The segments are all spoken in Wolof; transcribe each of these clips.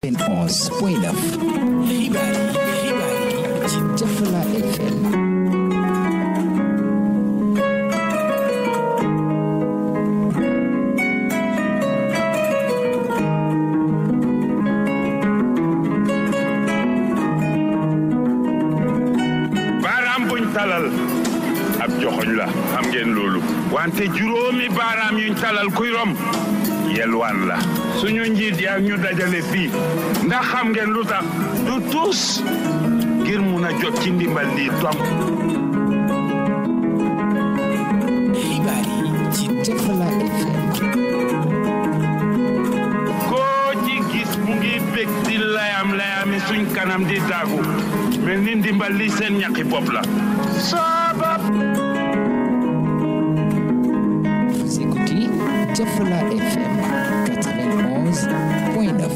11.9 xibaar ci Jafala FM. baaraam buñ talal ab joxoñ la xam ngeen loolu wante juróomi baaraam yuñ talal kuy rom yelwaan la suñu njiit yaa ñu dajale fii ndax xam ngeen lu tax du tuus ngir mun a jot ci ndimbal lii tom xibaar yi ci Jafala FM. koo ci gis mu ngi bég di layami suñ kanam di daagu mel ni ndimbal li seen ñaqi bopp la sabab. Vous écoutez Jafala FM 91.9.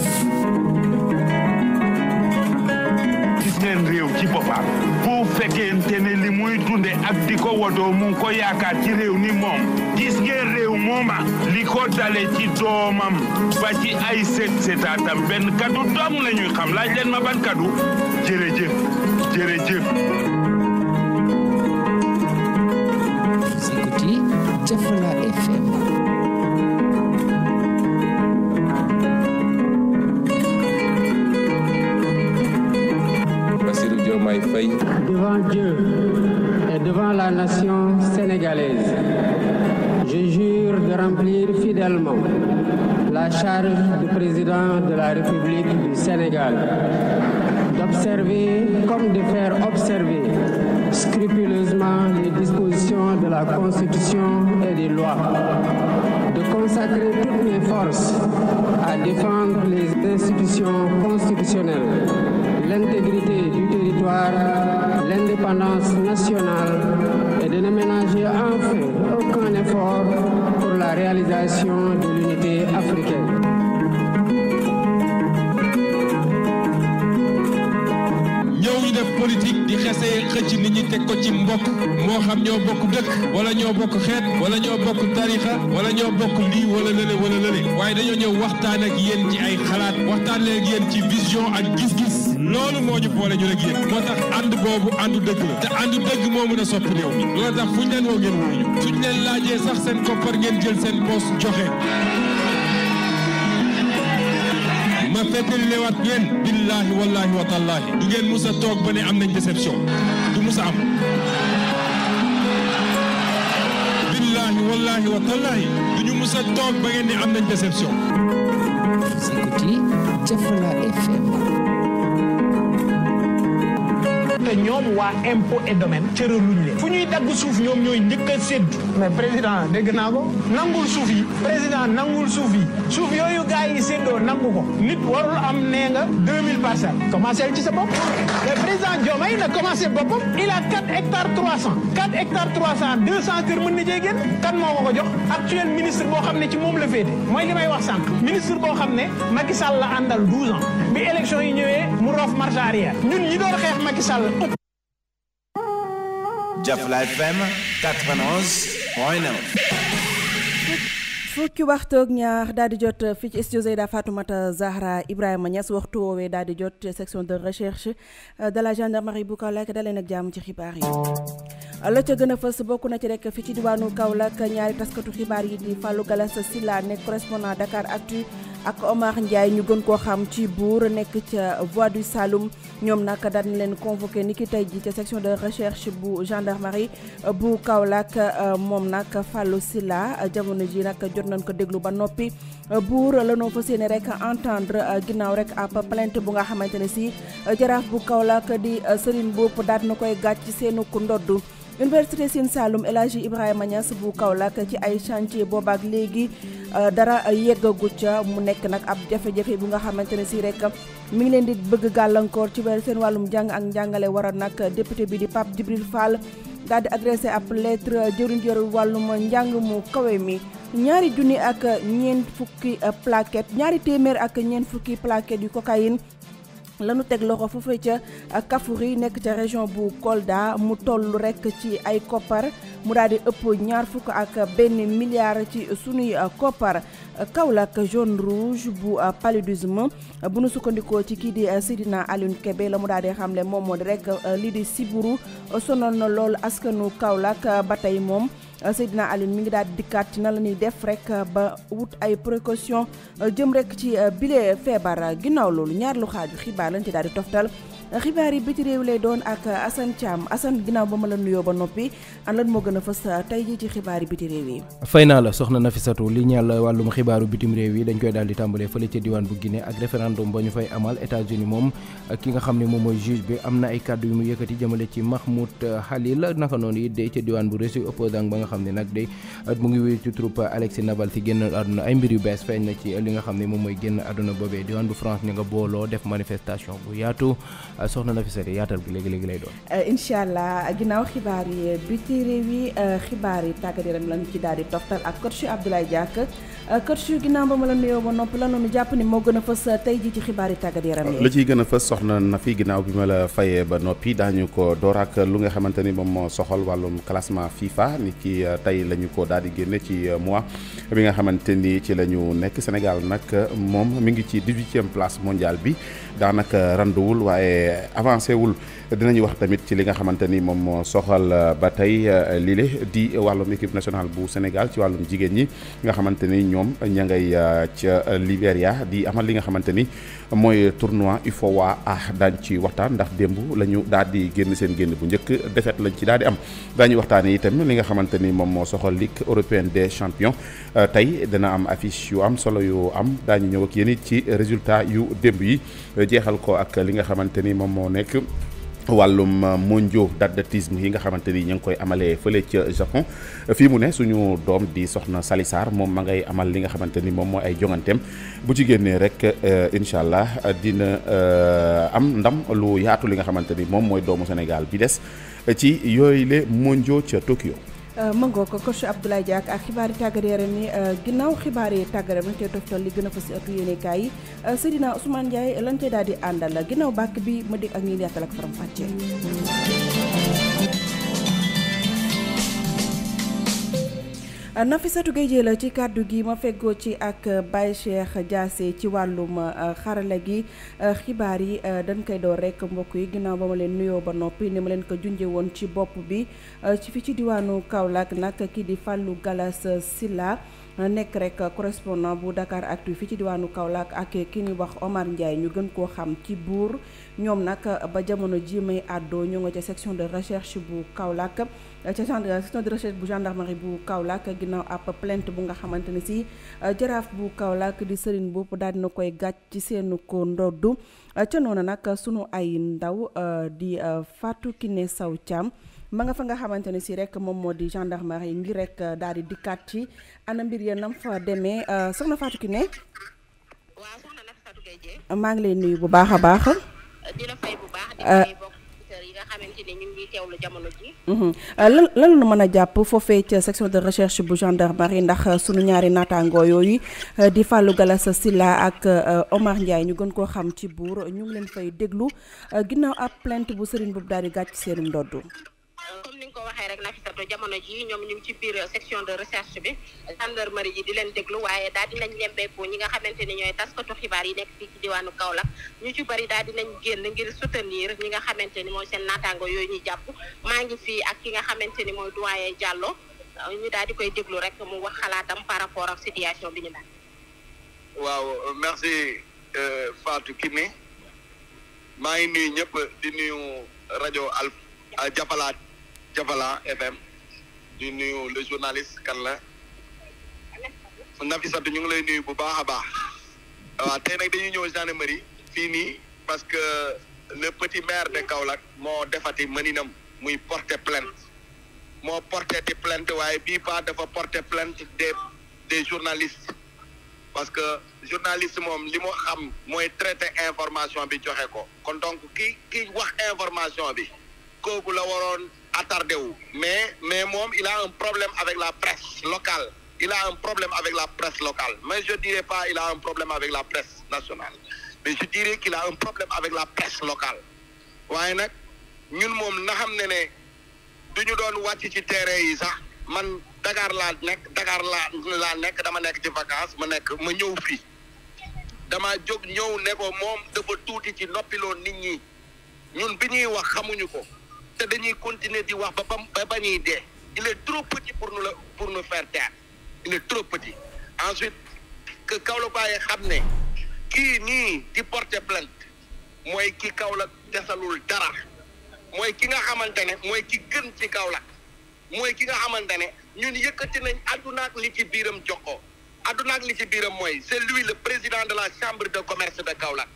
gis ngeen réew ci boppam bu fekkente ne li muy dunde ak di ko wodoo mu ngi ko yaakaar ci réew ni moom gis ngeen réew mooma li ko dale ci doomam ba ci ay setaatam benn kaddu dong la ñuy xam laaj leen ma ban kaddu jërëjëf. Vous écoutez Jafala FM. Devant Dieu et devant la nation sénégalaise, je jure de remplir fidèlement la charge de président de la République du Sénégal, d'observer comme de faire observer scrupuleusement les dispositions de la Constitution et des lois, de consacrer toutes mes forces à défendre les institutions constitutionnelles, l'intégrité du territoire, l'indépendance nationale et de ne ménager enfin aucun effort pour la réalisation de l'unité africaine. ñëw ñu def politique di xesee xëcc nit ñi teg ko ci mbokk moo xam ñoo bokk dëkk wala ñoo bokk xeet wala ñoo bokk tarixa wala ñoo bokk lii wala lële waaye dañoo ñëw waxtaan ak yéen ci ay xalaat waxtaan ak yéen ci vision ak gis-gis loolu moo ñu boole ñu rek yéen moo tax ànd boobu àndu dëgg la te àndu dëgg moo mën a soppi réew mi loolu tax fuñ leen woo ngeen wuñu suñ leen laajee sax seen koppar ngeen jël seen poos joxe ma fekkali leewaat ngeen billaahi wallaahi wa tallaahi du ngeen mus a toog ba ne am nañ déception du mus a am billaahi wallaahi wa tallaahi du ñu mus a toog ba ngeen ne am nañ déception. Vous écoutez Jafala FM. te ñoom waa impôt et domaine cëraluñ leen fu ñuy dagg suuf ñoom ñooy njëkk a séddu mais président dégg naa ko nangul suuf yi président nangul suuf yi suuf yooyu gars yi séddoo nangu ko nit warul am nee nga 2000 parcelles commencé ci sa bopp mais président Diomaye na commencé boppam il a 4 hectares 300 4 hectares 300 200 kër mën na cee génn kan moo ko jox actuel ministre boo xam ne ci moom la féete mooy li may wax sànq ministre boo xam ne Macky Sall la àndal 12 ans bi élection yi ñëwee mu roof marche arrière ñun ñi doon xeex Macky Sall. Jafala FM 91.9. fukki waxtu ak ñaar daal di jot fii ci studio Zeyda Fatoumata Zahra Ibrahima Niass waxtu woowee daal di jot section de recherche de la gendarmerie bu Kaolack dalee nag jàmm ci xibaar yi. la ca gën a fës bokk na ci rek fii ci diwaanu Kaolack ñaari taskatu xibaar yi di Fallou Galas Silla nekk correspondant Dakar Actu ak Omar Ndiaye ñu gën koo xam ci buur nekk ca Voix du Saloum ñoom nag daan leen convoqué ni ki tey ji ca section de recherche bu gendarmerie bu Kaolack moom nag Fallou Silla jamono ji nag jot nañ ko déglu ba noppi buur la noo fas yéene rek entendre ginnaaw rek ab plainte bu nga xamante ne si jaraaf bu Kaolack di Serigne Mboup daal na koy gàcc ci seenu ndodd Université Sine Saloum El Hadji Ibrahima Niass bu Kaolack ci ay chantier boobaak léegi dara yeggagu ca mu nekk nag ab jafe-jafe bu nga xamante ne si rek mi ngi leen di bëgg gàllankoor ci seen wàllum njàng ak njàngale waral nag député bi di Pape Djibril Fall daal di adressé ab lettre jëriñ yor wàllum njàng mu kawe mi ñaari junni ak ñeent fukki plaquette ñaari téeméer ak ñeent fukki plaquette yu cocaïne lanu teg loxo foofee ca Kafoury nekk ca région bu Kolda mu toll rek ci ay koppar mu daal di ëpp 21 milliards ci sunuy koppar Kaolack jaune rouge bu paludisme bu nu sukkandikoo ci kii di Seydina Alioune Kébé la mu daal di xamle moom moo di rek lii di siburu sonal na loolu askanu Kaolack ba tey moom Seydina Alioune mi ngi daal di dikkaat ci na la ñuy def rek ba wut ay précaution jëm rek ci bile feebar ginnaaw loolu ñaar lu xaaju xibaar lañ ci daal di toftal xibaar yi biti réew lay doon ak Assane Thiam Assane ginnaaw ba ma la nuyoo ba noppi an lan moo gën a fës tey jii ci xibaar yi biti réew yi. fay naa la soxna Nafisatu li ñeel wàllum xibaaru bitim réew yi dañ koy daal di tàmbalee fële ca diwaan bu Guinée ak référendum ba ñu fay amal États-Unis moom ki nga xam ne moom mooy juge bi am na ay kàddu yu mu yëkkati jëmale ci Mahmoud Khalil naka noonu it day ca diwaan bu Russie opposant ba nga xam ne nag day mu ngi wéy ci troupe Alexei Navalny génn àdduna ay mbir yu bees feeñ na ci li nga xam ne moom mooy génn àdduna boobee diwaan bu France ñu nga booloo def manifestation bu yaatu soxna Nafisatu yaatal bi léegi-léegi lay doon incha allah ginnaaw xibaar yi biti réew yi xibaar yi tàggat yaram lañu ci daal di toftal ak coach Abdoulaye Diack coach ginnaaw ba ma la nuyoo ba noppi la noonu jàpp ni moo gën a fës tey ji ci xibaar yi tàggat yaram yi la ciy gën a fës soxna na fi ginnaaw bi ma la fayee ba noppi daañu ko door ak lu nga xamante ni moom moo soxal wàllum classement FIFA ni ki tey la ñu ko daal di génne ci mois bi nga xamante ni ci la ñu nekk Sénégal nag moom mi ngi ci 18e place mondiale bi daanaka randuwul waaye avancé wul dinañu wax tamit ci li nga xamante ni moom moo soxal ba tey lile di wàllum équipe nationale bu Sénégal ci wàllum jigéen ñi nga xamante ni ñoom ña ngay ca Libéria di amal li nga xamante ni mooy tournoi UFOA daañ ci waxtaan ndax démb la ñu daal di génn seen génn bu njëkk défaite lañ ci daal di am daañu waxtaanee itam li nga xamante ni moom moo soxal Ligue européenne des champions tey dana am affiche yu am solo yu am daañu ñëw ak yéen it ci résultat yu démb yi jeexal ko ak li nga xamante ni moom moo nekk wàllum mondiaux d'athlétisme yi nga xamante ni ñu ngi koy amalee fële ca Japon fii mu ne suñu doom di soxna Sali Sarr moom ma ngay amal li nga xamante ni moom mooy ay jonganteem bu ci génnee rek incha allah dina am ndam lu yaatu li nga xamante ni moom mooy doomu Sénégal bi des ci yooyu le mondiaux ca Tokyo. mëngoo ko coach Abdoulaye Diack ak xibaar yi tàggat yaram yi ginnaaw xibaar yi tàggat yaram lañ koy toftal li gën a fës ci ëttu yéenekaay yi Seydina Ousmane Ndiaye lañ koy daal di àndal ginnaaw bàkk bi ma dégg ak ñi yaatal ak faram fàccee. Nafissatou Gueye la ci kàddu gi ma feggoo ci ak Baye Cheikh Diassé ci wàllum xarala gi xibaar yi dañ koy door rek mbokk yi ginnaaw ba ma leen nuyoo ba noppi ni ma leen ko junjee woon ci bopp bi ci fi ci diwaanu Kaolack nag kii di Fallou Galas Silla nekk rek correspondant bu Dakar Actu fi ci diwaanu Kaolack ak ki ñuy wax Omar Ndiaye ñu gën koo xam ci buur ñoom nag ba jamono ji may àddoo ñu nga ca section de recherche bu Kaolack ca section de recherche bu gendarmerie bu Kaolack ginnaaw ab plainte bu nga xamante ne si jaraaf bu Kaolack di Serigne Bopp daal dina koy gàcc ci seenu ko ndoddu ca noonu nag sunu ay ndaw di Fatou Kiné Sow Thiam ma nga fa nga xamante ne si rek moom moo di gendarmerie ngir rek daal di dikkaat ci ana mbir ya nam fa demee soxna Fatou Kiné. waaw soxna Nafissatou Gueye. maa ngi lay nuyu bu baax a baax. di la fay bu baax di fay bokk auditeurs yi nga xamante ni ñu ngi teewlu jamono ji. lan la mën a jàpp foofee ca section de recherche bu gendarmerie ndax sunu ñaari naataangoo yooyu di Fallou Galas Silla ak Omar Ndiaye ñu gën koo xam ci buur ñu ngi leen fay déglu ginnaaw ab plainte bu Serigne boobu daal di gàcc seenu ndoddu. comme ni nga ko waxee rek Nafissatou jamono ji ñoom ñu ngi ci biir section de recherche bi gendarmerie yi di leen déglu waaye daal dinañ lembeeku ñi nga xamante ni ñooy taskatu xibaar yi nekk fii ci diwaanu Kaolack ñu ci bari daal dinañ génn ngir soutenir ñi nga xamante ni mooy seen naataango yooyu ñuy jàpp maa ngi fii ak ki nga xamante ni mooy doyen Diallo ñu daal di koy déglu rek mu wax xalaatam par rapport ak situation bi ñu daal. waaw merci Fatou Kiné maa ngi nuyu ñëpp di nuyu rajo Jafala FM di nuyu le journaliste kan la Nafissatou ñu ngi lay nuyu bu baax a baax waaw tey nag dañuy ñëw gendarmerie fii nii parce que le petit maire de Kaolack moo defati mëninam muy porter plainte moo porté ti plainte waaye bii pas dafa porter plainte des journalistes parce que journaliste moom li mu xam mooy traiter information bi joxe ko kon donc ki wax information bi kooku la waroon attardé wu mais moom il a un problème avec la presse locale il a un problème avec la presse locale mais je dirais pas il a un problème avec la presse nationale mais je dirais qu'il a un problème avec la presse locale waaye nag ñun moom na xam ne du ñu doon wàcc ci terrain yi sax man Dakar laa nekk dama nekk ci vacances ma ñëw fii dama jóg ñëw ne ko moom dafa tuuti ci noppiloo nit ñi ñun bi ñuy wax xamuñu ko te dañuy continuer di wax ba ñuy dee il est trop petit pour nous faire taire il est trop petit ensuite que Kaolack bàyyi xam ne kii nii di porter plainte mooy ki Kaolack desalul dara mooy ki nga xamante ne mooy ki gën ci Kaolack mooy ki nga xamante ne ñun yëkkati nañ àdduna ak li ci biiram jox ko àdduna ak li ci biiram mooy c'est lui le président de la chambre de commerce de Kaolack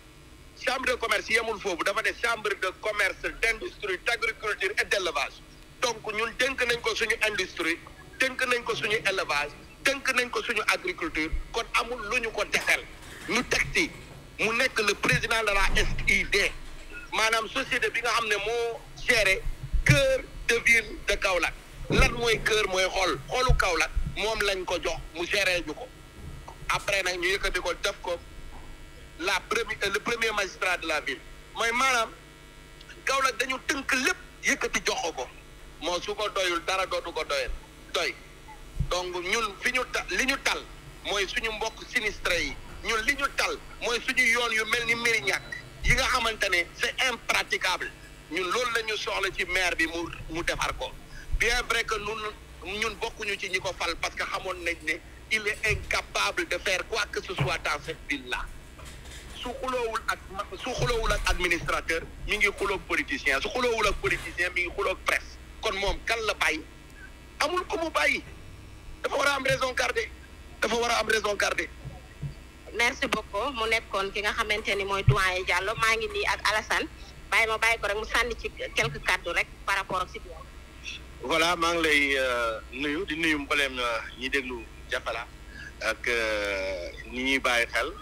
chambre de commerce yemul foofu dafa ne chambre de commerce d'industrie d'agriculture et d'élevage donc ñun dénk nañ ko suñu industrie dénk nañ ko suñu élevage dénk nañ ko suñu agriculture kon amul lu ñu ko desel ñu tegti mu nekk le président de la SID maanaam société bi nga xam ne moo géré cœur de ville de Kaolack lan mooy cœur mooy xolu Kaolack moom lañ ko jox mu géré ñu ko après nag ñu yëkkati ko def ko le premier magistrat de la ville mooy maanaam Kaolack dañu tënk lépp yëkkati jox ko moo su ko doyul dara dootu ko doy donc ñun li ñu tal mooy suñu mbokk sinistré yi ñun li ñu tal mooy suñu yoon yu mel ni Mérignac yi nga xamante ne c'est impraticable ñun loolu la ñu soxla ci maire bi mu defar ko bien vrai que ñun bokkuñu ci ñi ko fal parce que xamoon nañ ne il est incapable de faire quoi que ce soit dans cette ville là su xuloowul ak administrateur mi ngi xuloog politicien su xuloowul ak politicien mi ngi xuloog presse kon moom kan la bàyyi amul ko mu bàyyi dafa war a am raison garder merci beaucoup mu nekkoon ki nga xamante ni mooy doyen Diallo maa ngi nii ak Alassane bàyyi ko rek mu sànni ci quelques kàddu rek par rapport ak situation. voilà maa ngi lay nuyu di nuyu mbooleem ñi déglu Jafala ak ñi ñuy bàyyi xel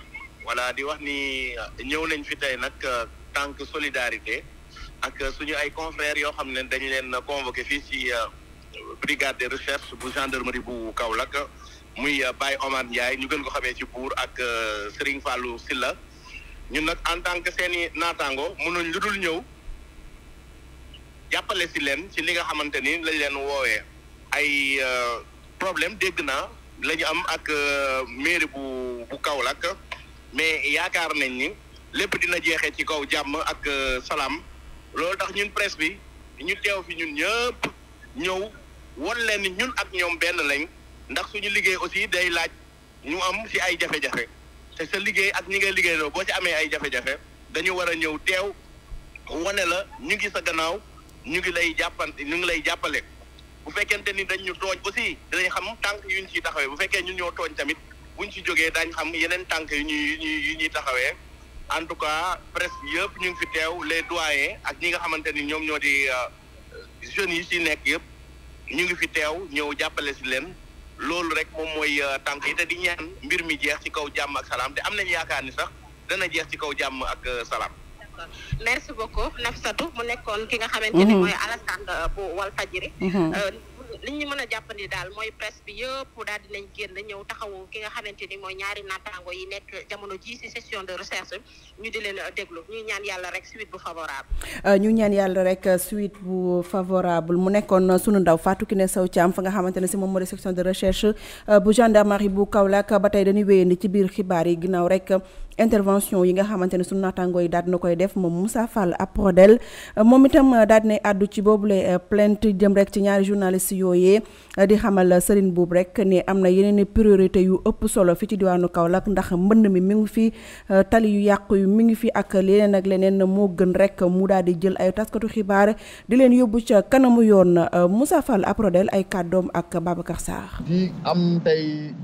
voilà di wax ni ñëw nañ fi tey nag tant que solidarité ak suñu ay confrères yoo xam ne dañu leen convoqué fii ci brigade de recherche bu gendarmerie bu Kaolack muy Baye Omar Ndiaye ñu gën ko xamee ci buur ak Serigne Fallou Silla ñun nag en tant que seeni naataango mënuñ lu dul ñëw jàppale si leen ci li nga xamante ni lañ leen woowee ay problème dégg naa la ñu am ak mairie bu Kaolack mais yaakaar nañ ni lépp dina jeexee ci kaw jàmm ak salaam loolu tax ñun presse bi ñu teew fi ñun ñëpp ñëw won leen ni ñun ak ñoom benn lañ ndax suñu liggéey aussi day laaj ñu am ci ay jafe-jafe te sa liggéey ak ñi ngay liggéeyloo boo ci amee ay jafe-jafe dañu war a ñëw teew wane la ñu ngi sa gannaaw ñu ngi lay jàppale bu fekkente ni dañ ñu tooñ aussi dinañ xam tànk yuñ ciy taxawee bu fekkee ñun ñoo tooñ tamit buñ ci jógee dañ xam yeneen tànk yu ñuy taxawee en tout cas presse yëpp ñu ngi fi teew les doyens ak ñi nga xamante ni ñoom ñoo di jeunes yi ci nekk yëpp ñu ngi fi teew ñëw jàppale ci leen loolu rek moom mooy tànk yi te di ñaan mbir mi jeex ci kaw jàmm ak salaam te am nañu yaakaar ni sax dana jeex ci kaw jàmm ak salaam. merci beaucoup Nafissatou mu nekkoon ki nga xamante ni mooy Alassane bu Walfadjri li ñu mën a jàppandi daal mooy presse bi yëpp daal dinañ génn ñëw taxawu ki nga xamante ni mooy ñaari naataango yi nekk jamono ji ci session de recherche ñu di leen déglu ñuy ñaan yàlla rek suite bu favorable mu nekkoon sunu ndaw Fatou Kiné Sow Thiam fa nga xamante ne si moom moo di section de recherche bu gendarmerie bu Kaolack ba tey dañuy wéyandi ci biir xibaar yi ginnaaw rek intervention yi nga xamante ne sunu naataango yi daal dina koy def moom Moussa Fall Aprodel moom itam daal dinay àddu ci boobule plainte jëm rek ci ñaari journaliste yooyee di xamal Serigne Boub rek ne am na yeneen priorité yu ëpp solo fi ci diwaanu Kaolack ndax mbënn mi ngi fi tali yu yàqu yu mi ngi fi ak leneen ak leneen moo gën rek mu daal di jël ay taskatu xibaar di leen yóbbu ca kanamu yoon Moussa Fall Aprodel ay kàddoom ak Babacar Sarr. di am tey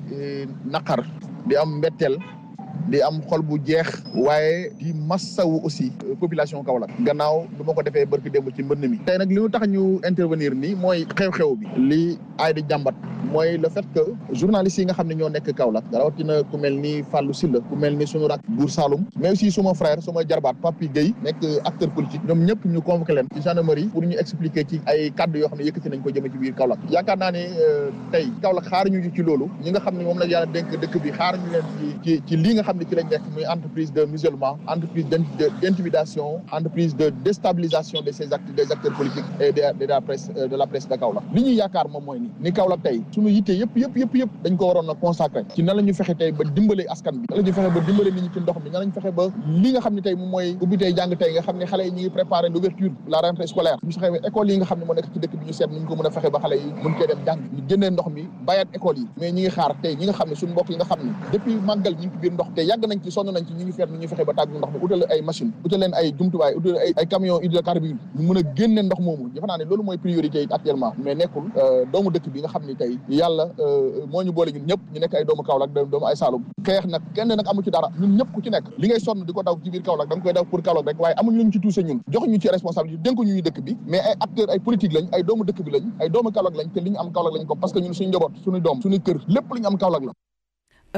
naqar di am mbetteel di am xol bu jeex waaye di massawu aussi population Kaolack gannaaw du ma ko defee barki démb ci mbënn mi tey nag li ñu tax ñu intervenir nii mooy xew-xew bi li ay di jàmbat mooy le fait que journalistes yi nga xam ne ñoo nekk Kaolack rawatina ku mel ni Fallou Sylla ku mel ni sunu rak Bour Saloum mais aussi suma frère suma jarbaat Papi Gueye nekk acteur politique ñoom ñëpp ñu convoqué leen ci gendarmerie pour ñu expliquer ci ay kaddu yoo xam ne yëkkati nañ ko jëme ci biir Kaolack yaakaar naa ne tey Kaolack xaaruñu ci loolu ñi nga xam ne moom la yàlla dénk dëkk bi xaaruñu leen ci li nga xam ne ci lañ nekk muy entreprise de musulman, entreprise d'intimidation, entreprise de déstabilisation de ces acteurs, des acteurs politiques et de la presse de Kaolack. li ñuy yaakaar moom mooy ni Kaolack tey suñu yitte yëpp dañ ko waroon a consacré ci nan la ñu fexe tey ba dimbale askan bi, nan la ñu fexe ba dimbale nit ñi ci ndox mi, nan la ñu fexe ba li nga xam ne tey moom mooy ubbi tey jàng tey nga xam ne xale yi ñu ngi préparé l'ouverture la rentrée scolaire ñu fexe ba école yi nga xam ne moo nekk ci dëkk bi ñu seet ni ñu ko mën a fexe ba xale yi mën cee dem jàng ñu génnee ndox mi bàyyaat école yi mais ñi ngi xaar tey ñi nga xam ne suñu mbokk yi nga xam ne depuis màggal ñu ngi ci biir ndox te yàgg nañ ci sonn nañ ci ñu ngi feet ni ñu fexe ba tàggu ndox mi utal ay machine utal leen ay jumtuwaay utal ay camion hydrocarbures ñu mën a génne ndox moomu defe naa ne loolu mooy priorité yi actuellement mais nekkul doomu dëkk bi nga xam ne tey yàlla moo ñu boole ñun ñëpp ñu nekk ay doomu Kaolack doomu ay Saloum xeex nag kenn nag amu ci dara ñun ñëpp ku ci nekk li ngay sonn di ko daw ci biir Kaolack da nga koy daw pour Kaolack rek waaye amuñ luñ ci tuuse ñun joxuñu ci responsabilité dénkuñu ñu dëkk bi mais ay acteurs ay politique lañ ay doomu dëkk bi lañ ay doomu Kaolack lañ te li ñu am Kaolack lañ ko parce que ñun suñu njaboot suñu doom suñu kër lépp lu ñu am Kaolack la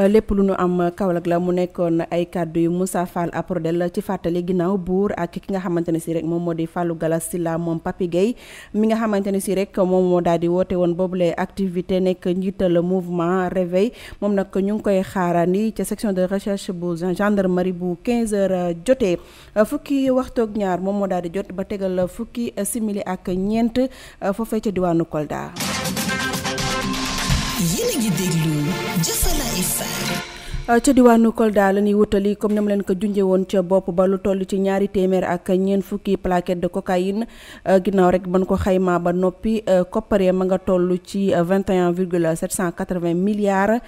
lépp lu nu am Kaolack la mu nekkoon ay kàddu yu Moussa Fall Aprodel ci fàttali ginnaaw buur ak ki nga xamante ne si rek moom moo di Fallou Gallas Sylla moom Papi Gueye mi nga xamante ne si rek moom moo daal di woote woon boobule activité nekk njiital mouvement réveil moom nag ñu ngi koy xaarandi ca section de recherche bu gendarmerie bu 15h jotee fukki waxtoog ñaar moom moo daal di jot ba tegal fukki simili ak ñeent foofee ca diwaanu Kolda. yéen a ngi déglu Jafala FM. ca diwaanu Kolda la ñuy wutali comme ni ma leen ko junjee woon ca bopp ba lu toll ci 200 ak ñeent fukki plaquettes de cocaïne ginnaaw rek ban ko xaymaa ba noppi kopparee ma nga toll ci 21,780 milliards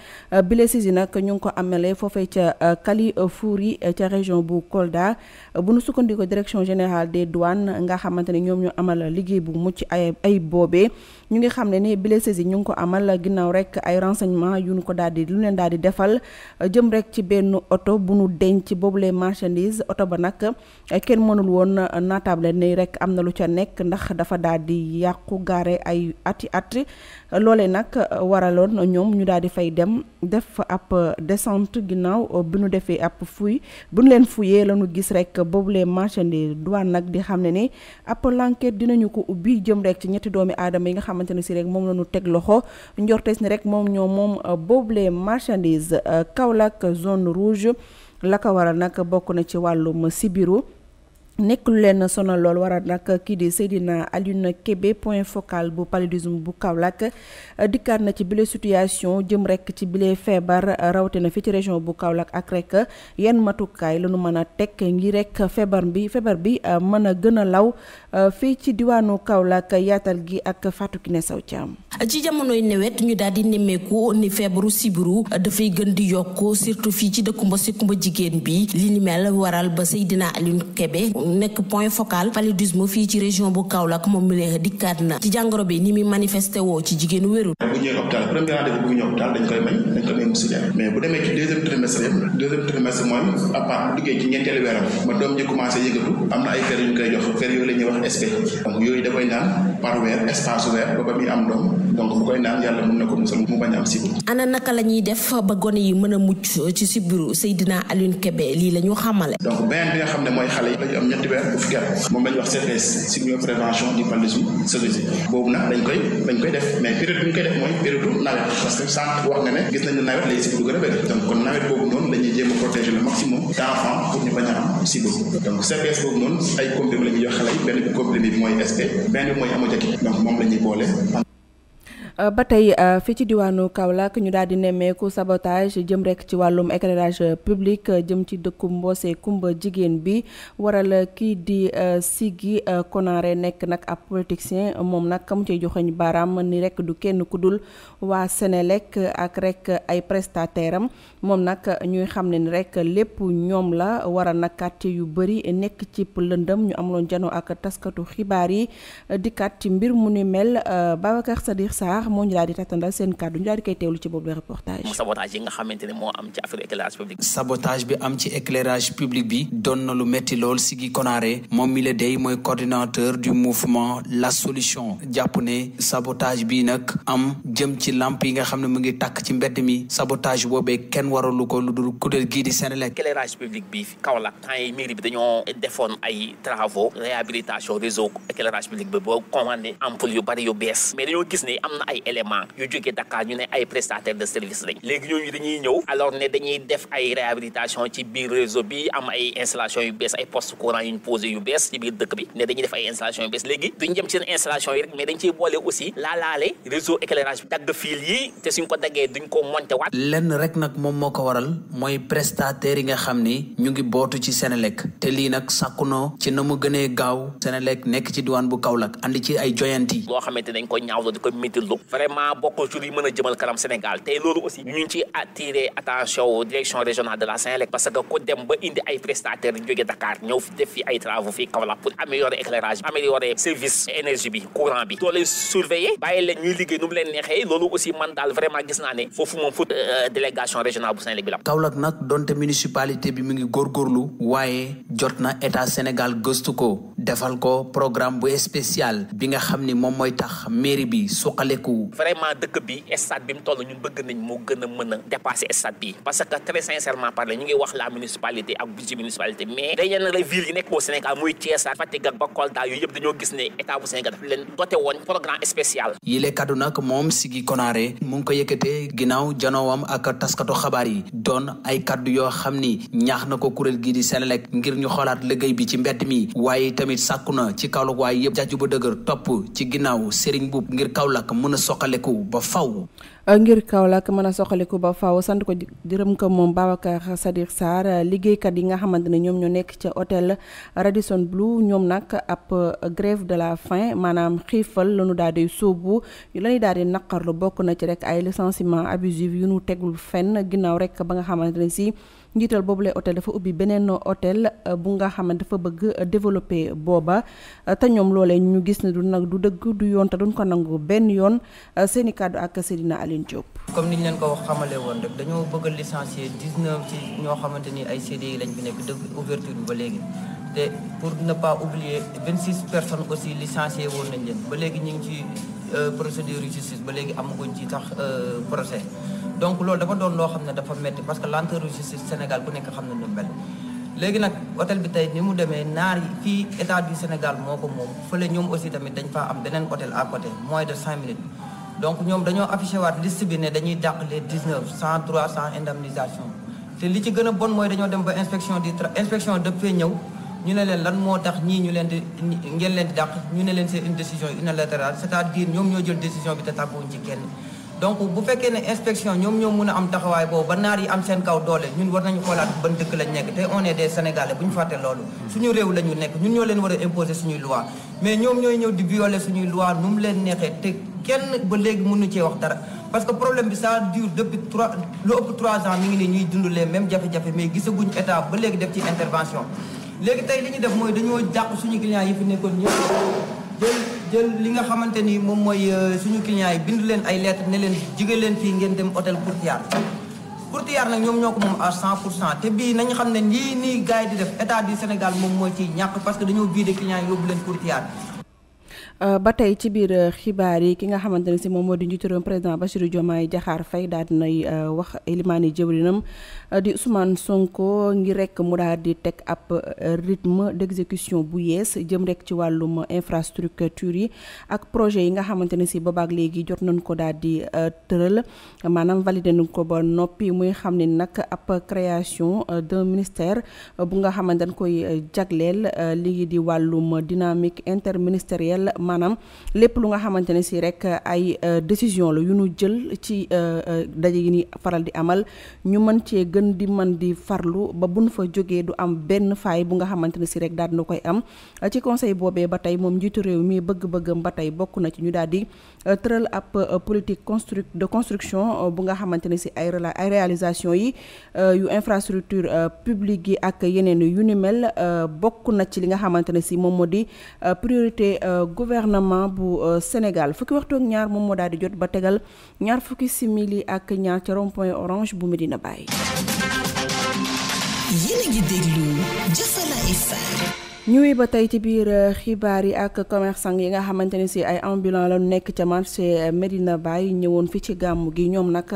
bile saisi nag ñu ngi ko amalee foofee ca Kalifouri ca région bu Kolda bu nu sukkandikoo direction générale des douanes nga xamante ne ñoom ñu amal liggéey bu mucc ay boobee ñu ngi xam ne ni bile saisi ñu ngi ko amal ginnaaw rek ay renseignements yu ñu ko daal di lu leen daal di defal. jëm rek ci benn oto bu nu denc boobule marchandise oto ba nag kenn mënul woon naatable ni rek am na lu ca nekk ndax dafa daal di yàqu gaare ay ati loolee nag waraloon ñoom ñu daal di fay dem def ab descente ginnaaw bi nu defee ab fuy bu nu leen fuyee la nu gis rek boobule marchandise douane nag di xam ne ni ab l'enquête dinañu ko ubbi jëm rek ci ñetti doomi aadama yi nga xamante ne si rek moom la ñu teg loxo njortees ni rek moom moom boobule marchandise Kaolack zone rouge la ko waral nag bokk na ci wàllum sibiru nekk lu leen sonal lool waral nag kii di Seydina Alioune Kébé point focal bu paludisme bu Kaolack dikkaat na ci bile situation jëm rek ci bile feebar rawatina fi ci région bu Kaolack ak rek yan matukaay la ñu mën a teg ngir rek feebar bi mën a gën a law fii ci diwaanu Kaolack yaatal gi ak Fatou Kiné Sow Thiam. ci jamonoy nawet ñu daal di nemmeeku ni feebaru sibiru dafay gën di yokk surtout fii ci dëkkumba sikkumba jigéen bi li ni mel waral ba Seydina Alioune Kébé nekk point focal paludisme fii ci région bu Kaolack moom mi leen dikkaat na ci jàngoro bi ni muy manifesté woo ci jigéenu wérul. bu ñëwee hôpital premier rendez-vous bu ñu hôpital dañ koy may musulaire mais bu demee ci deuxième trimestre mooy à part bu duggee ci ñeenteelu weeram ba doom ji commencé yëgatu am na ay fer yu ñu koy jox fer yooyu la ñuy wax SP donc yooyu da koy naan par weer espace weer ba muy am doom donc bu koy naan yàlla mën na ko musal mu bañ a am sibiru. ana naka la ñuy def ba gone yi mën a mucc ci sibiru Seydina Alioune Kébé lii la ñu xamale. donc beneen bi nga xam ne mooy xale yi dañu am ñetti weer bu fukki at moom la ñuy wax CPS signaux prévention du paludisme saisonnier boobu nag dañ koy def mais période bi ñu koy def mooy période nawet parce que sànq wax nga ne gis nañu nawet lay sibiru gën a bëri donc kon nawet boobu noonu dañuy jéem a protéger le maximum d'enfants pour ñu bañ a am sibiru donc CPS boobu noonu ay comprimés la ñuy jox xale yi benn bi comprimé bi mooy SP benn bi mooy amodiaquine donc moom la ñuy boole. ba tey fii ci diwaanu Kaolack ñu daal di nemmeeku sabotage jëm rek ci wàllum éclairage public jëm ci dëkku Mbossé Kumba jigéen bi waral kii di Sigi Konaré nekk nag ab politicien moom nag mu ciy joxoñ baaraam ni rek du kenn ku dul waa Sénélec ak rek ay prestataire am moom nag ñuy xam ne ni rek lépp ñoom la waral nag quartier yu bëri nekk ci lëndëm ñu amaloon jano ak taskatu xibaar yi dikkaat ci mbir mu ni mel Babacar Sadikh Sarr moo ñu daal di tattandal seen kàddu ñu daal di koy teewlu ci boobu reportage. sabotage yi nga xamante ne moo am ci affaire éclairage public. sabotage bi am ci éclairage public bi doon na lu metti lool Sigi Konaré moom mi la dey mooy coordinateur du mouvement La Solution jàpp ne sabotage bi nag am jëm ci lamp yi nga xam ne mu ngi tàkk ci mbedd mi sabotage boobee kenn waralu ko lu dul kuréel gii di Sénélec. éclairage public bi Kaolack temps yi mairie bi dañoo defoon ay travaux réhabilitation réseau éclairage public bi boo commandé ampoule yu bari yu bees mais dañoo gis ne am na ay éléments yu jógee Dakar ñu ne ay prestataires de service lañ léegi ñooñu dañuy ñëw alors ne dañuy def ay réhabilitation ci biir réseau bi am ay installation yu bees ay postes courant yu ñu posé yu bees ci biir dëkk bi ne dañuy def ay installation yu bees léegi duñ jëm ci seen installation yi rek mais dañ ciy boole aussi laalaale réseau éclairage bi dagg fil yi te suñ ko daggee duñ ko monté waat. lenn rek nag moom moo ko waral mooy prestataires yi nga xam ni ñu ngi bootu ci Senelec te lii nag sàkkunoo ci na mu gënee gaaw Senelec nekk ci diwaan bu Kaolack andi ci ay joyanti loo xamante dañ ko ñaawlo di ko méttilu vraiment bokk ci luy mën a jëmal kanam Sénégal te loolu aussi ñu ngi ci attirer attention direction régionale de la Senelec parce que ku dem ba indi ay prestataires yu jógee Dakar ñëw def fi ay travaux fii Kaolack pour améliorer éclairage améliorer service énergie bi courant bi doo leen surveiller bàyyi leen ñuy liggéey nu mu leen neexee loolu aussi man daal vraiment gis naa ne foofu moom fu délégation régionale bu Senelec bi la. Kaolack nag donte municipalité bi mu ngi góorgóorlu waaye jot na état Sénégal gëstu ko defal ko programme bu spécial bi nga xam ni moom mooy tax mairie bi suqaleku. vraiment dëkk bi stade bi mu toll ñun bëgg nañ moo gën a mën a dépasser stade bi parce que très sincèrement parler ñu ngi wax la municipalité ak budget municipalité mais dañu ne la ville yi nekk au Sénégal muy Thiès ak Fatick ak ba Kolda yooyu yëpp dañoo gis ne état bu Sénégal dafa leen doté woon programme spécial. yile kaddu nag moom Sigi Konaré mu ngi ko yëkkatee ginnaaw janoowam ak taskatu xabaar yi doon ay kaddu yoo xam ni ñaax na ko kuréel gii di Senelec ngir ñu xoolaat liggéey bi ci mbedd mi waaye tamit sàkku na ci Kaolack waaye yëpp jàjju ba dëgër topp ci ginnaaw Serigne Mboup ngir Kaolack mën a soqaleku ba faw. ngir Kaolack mën a soqaliku ba faaw sant ko jërëm ko moom Babacar Sadikh Sarr liggéeykat yi nga xamante ne ñoom ñoo nekk ca hôtel Radisson Blu ñoom nag ab grève de la faim maanaam xiifal la ñu daal di sóobu la ñuy daal di naqarlu bokk na ci rek ay licenciement abusif yu ñu tegul fenn ginnaaw rek ba nga xamante ne si njiital boobu lay hôtel dafa ubbi beneen hôtel bu nga xamante dafa bëgg développer booba te ñoom loolee ñu gis ne du nag du dëgg du yoon te duñ ko nangu benn yoon seeni kàddu ak Seydina Aline Diop. comme niñ leen ko wax xamale woon rek dañoo bëgg a licencier 19 ci ñoo xamante ni ay CDI lañ fi nekk depuis ouverture bi ba léegi te pour ne pas oublier 26 personnes aussi licencier woon nañ leen ba léegi ñu ngi ci procédure justice ba léegi amaguñ ci sax procès. donc loolu dafa doon loo xam ne dafa metti parce que lenteur justice Sénégal ku nekk xam na nu mel léegi nag hôtel bi tey ni mu demee naar yi fii état du Sénégal moo ko moom fële ñoom aussi tamit dañ faa am beneen hôtel à côté moins de 5 minutes donc ñoom dañoo affiché waat liste bi ne dañuy dàq les 19 sans droit sans indemnisation te li ci gën a bon mooy dañoo dem ba inspection daf fee ñëw ñu ne leen lan moo tax ñii ñu leen di ngeen leen di dàq ñu ne leen c'est une décision unilatérale c'est-à-dire ñoom ñoo jël décision bi te tàgguwuñ ci kenn donc bu fekkee ne inspection ñoom ñoo mën a am taxawaay boobu ba naar yi am seen kaw doole ñun war nañu xoolaat ban dëkk lañ nekk te on est des Sénégalais bu ñu fàtte loolu suñu réew la ñu nekk ñun ñoo leen war a imposer suñuy loi mais ñoom ñooy ñëw di violer suñuy loi nu mu leen neexee te kenn ba léegi mënu cee wax dara parce que problème bi ça dure depuis lu ëpp 3 ans mi ngi nii ñuy dund les mêmes jafe-jafe mais gisaguñ état ba léegi def ci intervention léegi tey li ñu def mooy dañoo jàpp suñu clients yi fi nekkoon ñëpp jël li nga xamante ni moom mooy suñu clients yi bind leen ay lettres ne leen jóge leen fii ngeen dem hôtel Courtiard nag ñoom ñoo ko moom à 100% te bii nañu xam ne lii nii gars yi di def état du Sénégal moom mooy ciy ñàkk parce que dañoo vidé clients yi yóbbu leen Courtiard. ba tey ci biir xibaar yi ki nga xamante ne si moom moo di njiitu réew président Bassirou Diomaye Diakhar Faye daal dinay wax limaani jëwrinam di Ousmane Sonko ngir rek mu daal di teg ab rythme d'exécution bu yees jëm rek ci wàllum infrastructure yi ak projet yi nga xamante ne si boobaak léegi jot nañ ko daal di tëral maanaam validé nañ ko ba noppi muy xam ne nag ab création d'un ministère bu nga xamante dañ koy jagleel lii di wàllum dynamique interministérielle maanaam lépp lu nga xamante ne si rek ay décision la yu ñu jël ci daje yi ni faral di amal ñu mën cee gën di mën di farlu ba buñ fa jógee du am benn faay bu nga xamante ne si rek daal dina koy am ci conseil boobee ba tey moom njiitu réew mi bëgg-bëggam ba tey bokk na ci ñu daal di tëral ab politique de construction bu nga xamante ne si ay réalisation yi yu infrastructure publique yi ak yeneen yu ni mel bokk na ci li nga xamante ne si moom moo di priorité gouvernement bu Sénégal fukki waxtu ak ñaar moom moo daal di jot ba tegal ñaar fukki simili ak ñaar ca rond-point Orange bu Medina Baye. yéen a ngi déglu Jafala FM ñuy ba tey ci biir xibaar yi ak commerçant yi nga xamante ne si ay ambulant la nekk ca marché Medina Baye ñëwoon fi ci gàmmu gi ñoom nag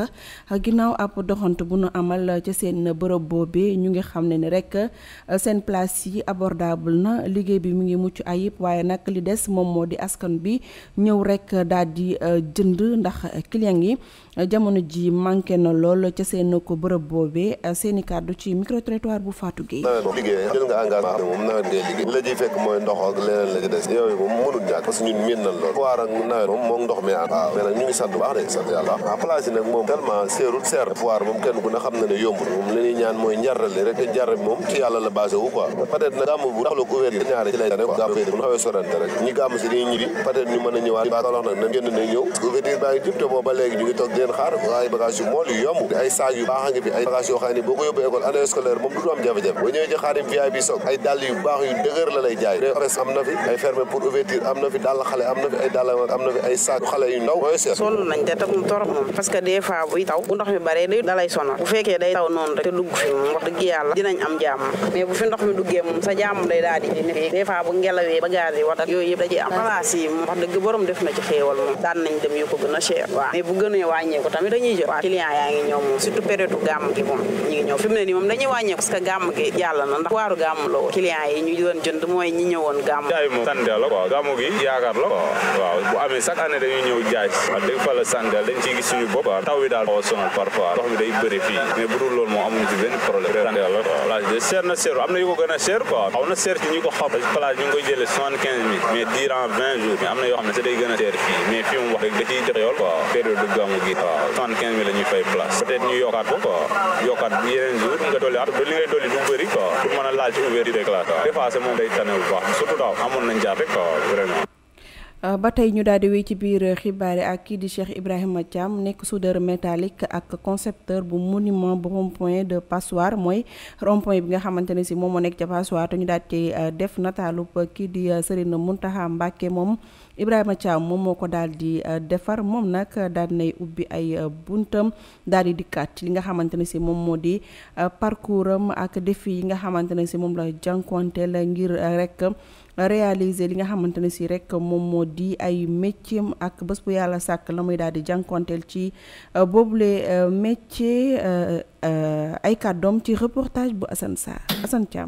ginnaaw ab doxantu bu nu amal ca seen bërëb boobee ñu ngi xam ne ni rek seen place yi abordable na liggéey bi mu ngi mucc ayib waaye nag li des moom moo di askan bi ñëw rek daal di jënd ndax client yi jamono ji manqué na lool ca seen ko bërëb boobee seeni kàddu ci micro trottoir bu Fatou Gueye. nawet moom liggéey jël nga engagement moom nawet ngay liggéey la ji fekk mooy ndox ak leneen la ci des yooyu moom mënul ñàkk parce que ñun miin nañ lool foire ak nawet moom ndox mi ànd mais nag ñu ngi sant bu baax de sant yàlla place yi nag moom tellement seerul seer foire moom kenn ku ne xam na ne yombul moom li ñuy ñaan mooy njarale rek te njar bi moom ci yàlla la basé wu quoi peut-être nag gàmm bu taxloo ouverture ñaare ci lay ne gàmm féete bu xawee sorante rek ñi gàmm si dañuy ñibbi peut-être ñu mën a ñëwaat ba wax nag nañ génn nañ ñëw ouverture baa ngi jub te boobu ba léegi ñu ngi toog di leen xaar ay bagage yu mool yu yomb ay saag yu baax a ngi fi ay bagage yoo xam ne boo ko yóbbu école année scolaire moom du am jafe-jafe boo ñëwee ci xaarim VIP soog ay dàll yu baax yu dëgër la lay jaay presse am na fi ay fermé pour ouverture am na fi dàll xale am na fi ay dàll am na fi ay saag xale yu ndaw mooy seet sonn nañ te tam torop moom parce que des fois buy taw bu ndox mi bare da lay sonal bu fekkee day taw noonu rek te dugg fi moom wax dëgg yàlla dinañ am jàmm mais bu fi ndox mi duggee moom sa jàmm day daal di nekk des fois bu ngelawee bagage yi wat ak yooyu yëpp da ciy am place yi moom wax dëgg borom def na ci xéewal moom daan nañ dem yu ko gën a cher waaw mais bu gënee wàññeeku tamit dañuy jël waaw client yaa ngi ñëw moom surtout période gàmm gi moom ñi ngi ñëw fi mu ne nii moom dañuy wàññeeku parce que gàmm gi yàlla na ndax waaru gàmm la woon client yi ñu doon jënd mooy ñi ñëwoon gàmm jaay moom sandel la quoi gàmmu gi yaakaar la quoi waaw bu amee chaque année dañuy ñëw jaay wax dëgg fa la sandel dañ ciy gis suñu bopp taw bi daal xaw a sonal parfois ndox mi day bëri fii mais bu dul loolu moom amuñu ci benn problème sandel la quoi place de seer na seeru am na yu ko gën a seer quoi xaw na seer ci ñu ko xam place ñu ngi koy jëlee 75 000 mais durant 20 jours mais am na yoo xam ne sa day gën a seer fii mais fii moom wax dëgg da ciy jox yool quoi période du gàmmu gi waaw 75 000 la ñuy fay place peut-être ñu yokkaat ko quoi yokkaat bi yeneen jour nga dolli at li ngay dolli du bëri quoi pour mën a laal ci ouverture classe des fois moom day tane bu baax surtout daaw amoon nañ jaar rek quoi vraiment. ba tey ñu daal di wéy ci biir xibaar yi ak kii di Cheikh Ibrahima Thiam nekk soudeur métallique ak concepteur bu monument bu rond-point de Passoire mooy rond-point bi nga xamante ne si moom moo nekk ca Passoire te ñu daal ci def nataalub kii di Serigne Mountakha Mbacké moom Ibrahima Thiam moom moo ko daal di defar moom nag daal nay ubbi ay buntam daal di dikkaat ci li nga xamante ne si moom moo di parcours am ak défi yi nga xamante ne si moom la jànkuwanteel ngir rek réaliser li nga xamante ne si rek moom moo di ay métier ak bés bu yàlla sàkk la muy daal di jànkuwanteel ci boobule métier ay kàddoom ci reportage bu Assane Thiam.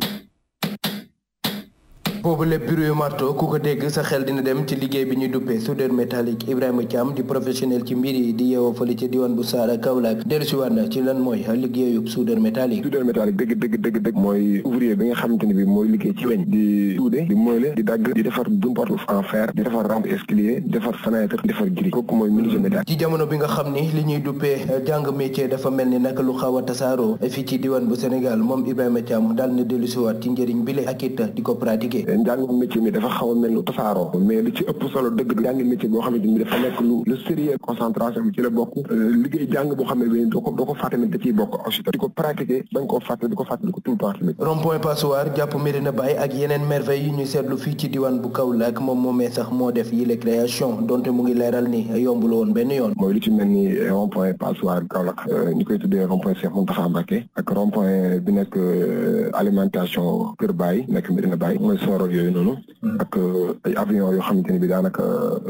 boobu lépp bureau yu marto ku ko dégg sa xel dina dem ci liggéey bi ñuy duppee soudeur métallique Ibrahima Thiam di professionnel ci mbir yi di yeewoo fële ci diwaan bu Saara Kaolack dellusiwaat na ci lan mooy liggéeyub soudeur métallique. soudeur métallique dëgg mooy ouvrier bi nga xamante ne bi mooy liggéey ci weñ di soudé di moyle di dagg di defar dune porte en fer di defar rampe escalier di defar fenêtre di defar grille kooku mooy menuisier métallique. ci jamono bi nga xam ni li ñuy duppee jàng métier dafa mel ni nag lu xaw a tasaaroo fii ci diwaan bu Sénégal moom Ibrahima Thiam daal na dellusiwaat ci njëriñ bile ak it di ko pratiquer. njàngum métier mi dafa xaw a mel lu tasaaroo mais li ci ëpp solo dëgg njàngum métier boo xamante ni dafa nekk lu sérieux concentration bi ci la bokk liggéey jàng boo xam ne bi doo ko fàtte da ciy bokk aussi di ko pratiquer bañ koo fàtte di ko fàtte di ko tout le temps tamit. rond-point Passoire jàpp Medina Baye ak yeneen merveille yu ñu seetlu fii ci diwaan bu Kaolack moom moomee sax moo def yile création donte mu ngi leeral ni yombul woon benn yoon. mooy li ci mel ni rond-point Passoire Kaolack ñu koy tuddee rond-point Cheikh Mountakha Mbacké ak rond-point bi nekk alimentation Kër Baye nekk Medina Baye mooy soorool yooyu noonu ak ay avion yoo xamante ne bi daanaka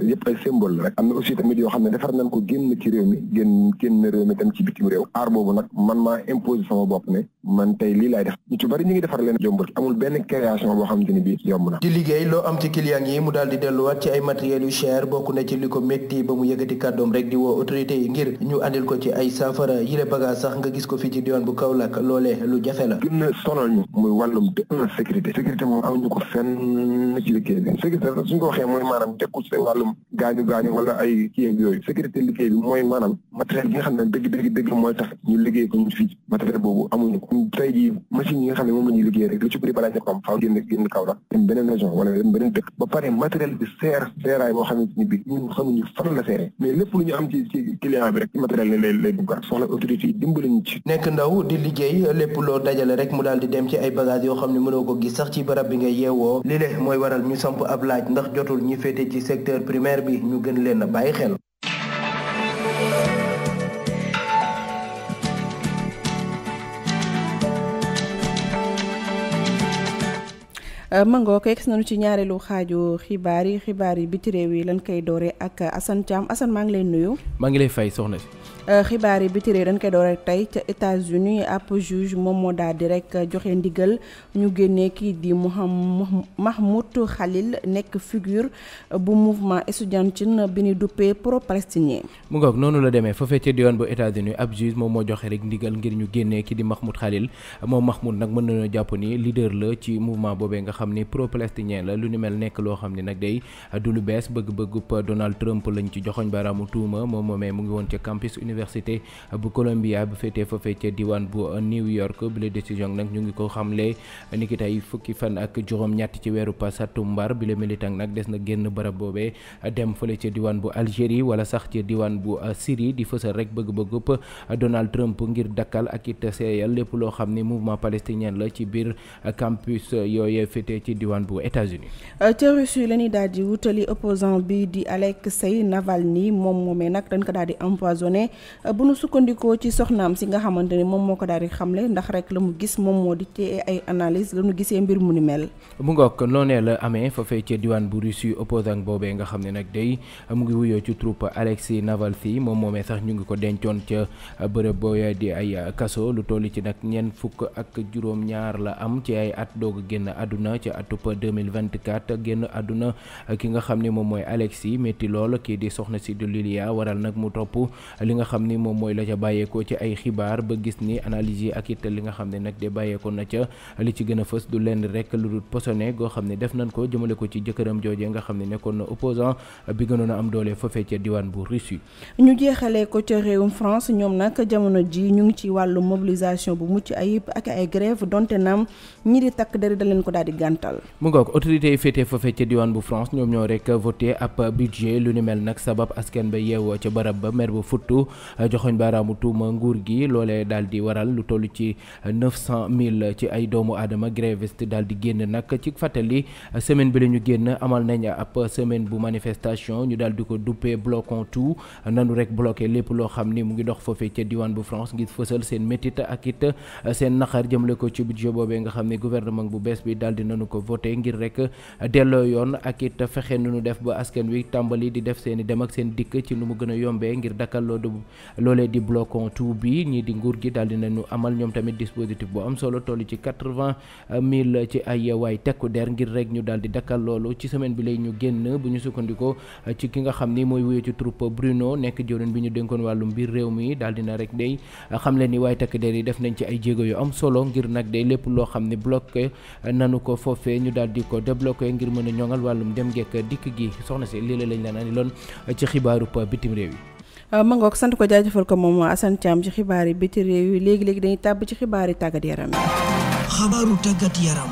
yëpp ay symbole la rek am na aussi tamit yoo xam ne defar nañ ko génn ci réew mi génn réew mi dem ci bitim réew aar boobu nag man maa imposé sama bopp ne man tey lii laay def ñu ci bari ñu ngi defar leen jombul amul benn création boo xamante ne bi yomb na di liggéey loo am ci client yi mu daal di delluwaat ci ay matériels yu cher bokk na ci li ko métti ba mu yëkkati kàddoom rek di woo autorité yi ngir ñu andil ko ci ay saafara yile bagage sax nga gis ko fii ci diwaan bu Kaolack loolee lu jafe la gën a sonal ñu muy wàllum sécurité moom amuñu ko fenn ci liggéey bi sécurité suñ ko waxee mooy maanaam tekkul ci wàllum gaañu wala ay kii ak yooyu sécurité liggéey bi mooy maanaam matériel bi nga xam ne dëgg mooy tax ñu liggéey ko ñu fii matériel boobu amuñu ko tey jii machine yi nga xam ne moom la ñuy liggéey rek lu ci bëri balaa ñu ko am faaw génn Kaolack dem beneen région wala dem beneen dëkk ba pare matériel bi seeraay boo xamante ni bi ñun xamuñu fan la seeree mais lépp lu ñu am ci client bi rek ci matériel ne lay duggaat soxla autorité yi dimbali ñu ci nekk ndaw di liggéey lépp loo dajale rek mu daal di dem ci ay bagage yoo xam ne mënoo ko gis sax ci barab bi ngay yeewoo li le mooy waral ñu samp ab laaj ndax jotul ñi féete ci secteur primaire bi ñu gën leen a bàyyi xel. mangoo ko yegg nañu ci ñaareelu xaaju xibaar yi biti réew yi lañ koy doore ak Assane Thiam Assane maa ngi lay nuyu. maa ngi lay fay soxna si. xibaar yi biti réew dañ koy doore tey ca États-Unis ab juge moom moo daal di rek joxe ndigal ñu génnee kii di Mahmoud Khalil nekk figure bu mouvement estudiantin bi ñu duppee pro-palestinien. mu ngoog noonu la demee foofee ca diwaan bu États-Unis ab juge moom moo joxe rek ndigal ngir ñu génnee kii di Mahmoud Khalil moom Mahmoud nag mën nañoo jàpp ni leader la ci mouvement boobee nga xam ni pro-palestinien la lu ni mel nekk loo xam ni nag day du lu bees bëgg-bëggub Donald Trump lañ ci joxoñ baaraamu tuuma moom moomee mu ngi woon ca campus université bu Columbia bu féetee foofee ca diwaan bu New York bi la décision nag ñu ngi ko xamle ni ki tey fukki fan ak juróom-ñett ci weeru satumbar bi la militant nag des na génn barab boobee dem fële ca diwaan bu Algérie wala sax ca diwaan bu Syrie di fësal rek bëgg-bëggub Donald Trump ngir dakkal ak it seeyal lépp loo xam ni mouvement palestinien la ci biir campus yooyu féetee ci diwaan bu États-Unis. ca Russie la ñuy daal di wutali opposant bi di Alexei Navalny moom moomee nag dañ ko daal di empoisonné bu nu sukkandikoo ci soxnaam si nga xamante ni moom moo ko daal di xamle ndax rek la mu gis moom moo di ci ay analyse la mu gisee mbir mu ni mel. mu ngoog noonee la amee foofee ca diwaan bu Russie opposant boobee nga xam ne nag day mu ngi wuyoo ci troupe Alexei Navalny moom moomee sax ñu ngi ko dencoon ca bërëb booya di ay kaso lu toll ci nag ñeent fukk ak juróom-ñaar la am ci ay at doog a génn àdduna ci atub 2024 génn àdduna ki nga xam ni moom mooy Alexei métti lool kii di soxna si du Lilia waral nag mu topp li nga xam ni moom mooy la ca bàyyeekoo ci ay xibaar ba gis ni analyse yi ak it li nga xam ne nag de bàyyeekoo na ca li ci gën a fës du lenn rek lu dul posone goo xam ne def nañ ko jëmale ko ci jëkkëram joojee nga xam ne nekkoon na opposant bi gënoon a am doole foofee ca diwaan bu Russie. ñu jeexalee ko ca réewum France ñoom nag jamono ji ñu ngi ci wàllu mobilisation bu mucc ayib ak ay grève donte naam ñi di takk deri da leen ko daal di gàntal. mu ngoog autorité yi féetee foofee ca diwaan bu France ñoom ñoo rek voté ab budget lu ni mel nag sabab askan ba yeewoo ca barab ba mer bu futtu joxoñ baaraamu tuuma nguur gi loolee daal di waral lu toll ci 900 000 ci ay doomu aadama gréviste daal di génn nag ci fàttali semaine bi la ñu génn amal nañ ab semaine bu manifestation ñu daal di ko duppee bloquons tout nanu rek bloqué lépp loo xam ni mu ngi dox foofee ca diwaan bu France ngir fësal seen métit ak it seen naqar jëmale ko ci budget boobee nga xam ne gouvernement bu bees bi daal di nanu ko voté ngir rek delloo yoon ak it fexe nu nu def ba askan wi tàmbali di def seen i dem ak seen dikk ci nu mu gën a yombee ngir dakkal loolee di bloquons tout bi ñii di nguur gi daal di nañu amal ñoom tamit dispositif bu am solo toll ci 80 000 ci ay waay tekku der ngir rek ñu daal di dakkal loolu ci semaine bi lay ñu génn bu ñu sukkandikoo ci ki nga xam ni mooy wuyoo ci troupe Bruno nekk jëwriñ bi ñu dénkoon wàllu mbir réew mi daal dina rek day xam le ni waay tekk der yi def nañ ci ay jéego yu am solo ngir nag day lépp loo xam ne bloqué nanu ko foofee ñu daal di ko débloqué ngir mën a ñoŋal wàllum dem gekk dikk gi soxna si lii la lañ leen andi loon ci xibaaru bitim réew yi. Mangook sant ko jaajëfal ko moom Assane Thiam ci xibaar yi biti réew yi léegi-léegi dañuy tàbb ci xibaar yi tàggat yaram yi. xabaaru tàggat yaram.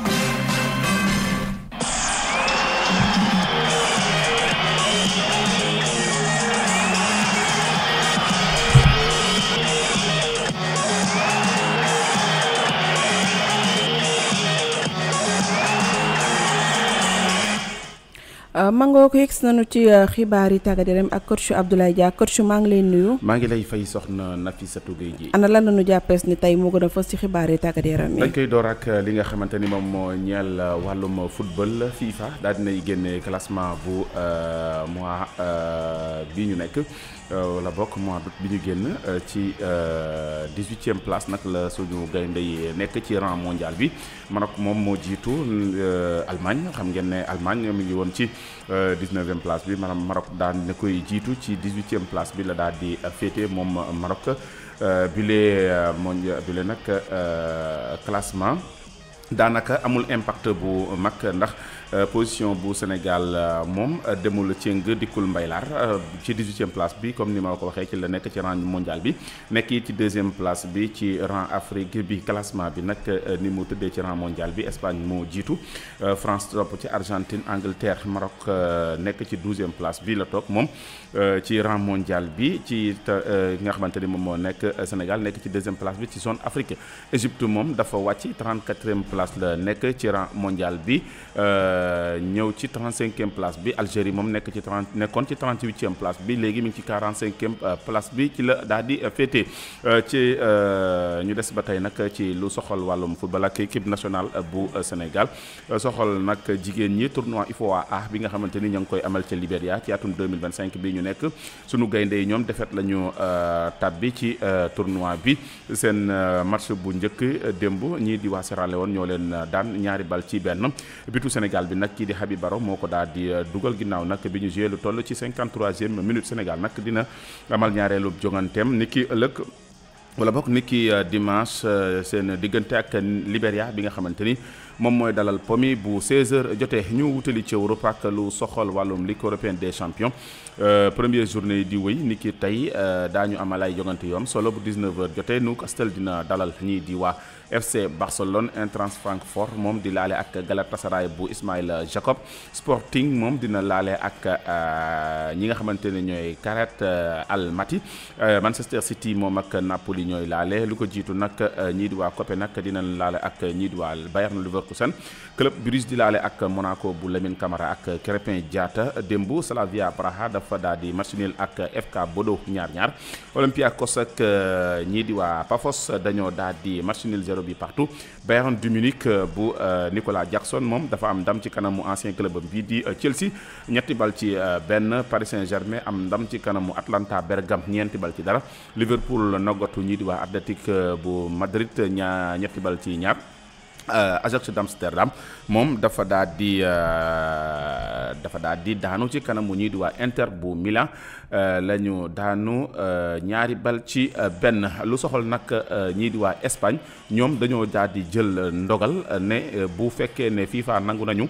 mangoo ko yegg nañu ci xibaar yi tàggat yaram ak coach Abdoulaye Dia coach maa ngi lay nuyu. maa ngi lay fay soxna Nafissatou Gueye ji. ana lan la ñu jàppees ni tey moo gën a fës ci xibaar yi tàggat yaram yi. dañ koy door ak li nga xamante ni moom moo ñeel wàllum football FIFA daal dinay génne classement bu mois bi ñu nekk wala bokk mois d'août bi ñu génn ci 18e place nag la suñu gaynde yi nekk ci rang mondial bi Maroc moom moo jiitu Allemagne xam ngeen ne Allemagne mi ngi woon ci 19e place bi maanaam Maroc daan na koy jiitu ci 18e place bi la daal di féete moom Maroc bile mondial bile nag classement daanaka amul impact bu mag ndax position bu Sénégal moom demul cëng dikkul mbaylaar ci 18e place bi comme ni ma ko waxee ci la nekk ci rang mondial bi nekk ci 2e place bi ci rang Afrique bi classement bi nag ni mu tëddee ci rang mondial bi Espagne moo jiitu France topp ci Argentine Angleterre Maroc nekk ci 12e place bi la toog moom ci rang mondial bi ci nga xamante ni moom moo nekk Sénégal nekk ci 2e place bi ci zone Afrique Égypte moom dafa wàcc 34e place place la nekk ci rang mondial bi ñëw ci 35e place bi Algérie moom nekkoon ci 38e place bi léegi mi ngi ci 45e place bi ci la daal di féete ci ñu des ba tey nag ci lu soxal wàllum football ak équipe nationale bu Sénégal soxal nag jigéen ñi tournoi UFOA A bi nga xamante ni ña ngi koy amal ca Libéria ci atum 2025 bi ñu nekk sunu gaynde yi ñoom defet la ñu tabbi ci tournoi bi seen match bu njëkk démb ñii di waa Sierra Leone ñoo leen daan 2-0 bitu Sénégal bi nag kii di Habib Baro moo ko daal di dugal ginnaaw nag bi ñu joué lu toll ci 53e minute Sénégal nag dina amal ñaareelu jonganteem ni ki ëllëg wala bokk ni ki dimanche seen diggante ak Libéria bi nga xamante ni moom mooy dalal POMI bu 16h jotee ñu wutali ci Europe ak lu soxal wàllum Ligue européenne des champions première journée di wëy ni ki tey daañu amal ay jongante yoom solo bu 19h jotee Newcastle dina dalal ñii di waa FC Barcelone Eintracht Francfort moom di laale ak Galatasaray bu Ismail Jacob Sporting moom dina laale ak ñi nga xamante ne ñooy Karat Almaty Manchester City moom ak Napoli ñooy laale lu ko jiitu nag ñii di waa Copenhague dina laale ak ñii di waa Bayern Leverkusen Club Brugge di laale ak Monaco bu Lamine Camara ak Krépin Diatta démb Slavia Praha dafa daal di match nul ak FK Bodo 2-2 Olympiakos ak ñii di waa Pafos dañoo daal di match nul 0 bi partout Bayern de Munich bu Nicolas Jackson moom dafa am ndam ci kanamu ancien club bii di Chelsea 2-1 Paris Saint-Germain am ndam ci kanamu Atlanta Bergame 2-0 Liverpool noggatu ñii di waa Athletic bu Madrid 2-2 Ajax d'Amsterdam moom dafa daal di daanu ci kanamu ñii di waa Inter bu Milan la ñu daanu 2-1 lu soxal nag ñii di waa Espagne ñoom dañoo daal di jël ndogal ne bu fekkee ne FIFA nangu nañu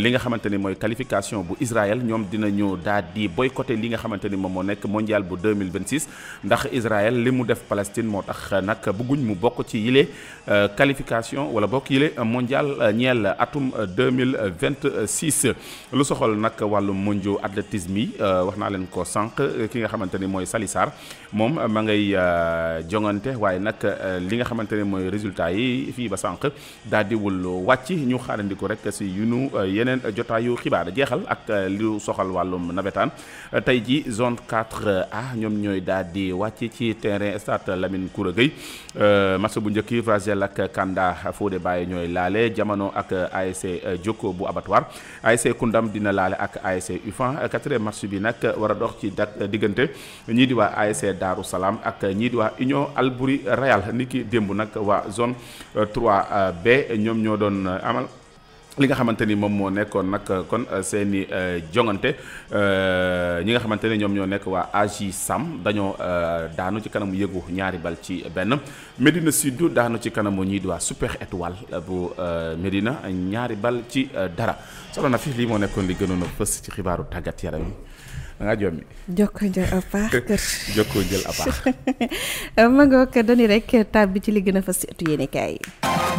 li nga xamante ni mooy qualification bu Israël ñoom dinañu daal di boycotter li nga xamante ni moom moo nekk mondial bu 2026 ndax Israël li mu def Palestine moo tax nag bëgguñ mu bokk ci yile qualification wala bokk yile mondial ñeel atum 2026 lu soxal nag wàllu mondiaux athlétisme yi wax naa leen ko sànq ki nga xamante ni mooy Salissar moom ma ngay jongante waaye nag li nga xamante ni mooy résultat yi fii ba sànq daal di wul wàcc ñu xaarandiku rek si yunu yeneen jotaayu xibaar jeexal ak lu soxal wàllum nawetaan tey ji zone 4A ñoom ñooy daal di wàcc ci terrain stade Lamine Koura Gueye match bu njëkk Vragel ak Kanda Fodé Baye ñooy laale Jamono ak ASC Jokko bu Abattoir ASC Koundam dina laale ak ASC UFAN quatrième match bi nag war a dox ci diggante ñii di waa ASC Darou Salam ak ñii di waa Union Albouri Real niki démb nag waa zone 3B ñoom ñoo doon amal li nga xamante ni moom moo nekkoon nag kon seeni jongante ñi nga xamante ne ñoom ñoo nekk waa AJ Sam dañoo daanu ci kanamu yëgu 2-1 Médina Sud daanu ci kanamu ñii di waa Super Étoile bu Médina 2-0 solo na fi lii moo nekkoon li gënoon a fës ci xibaaru tàggat yaram yi da ngaa jommi. jokkoo jël a baax jokkoo jël a baax. ma ngoog dañuy rek tàbbi ci li gën a fës ci ëttu yéenekaay yi.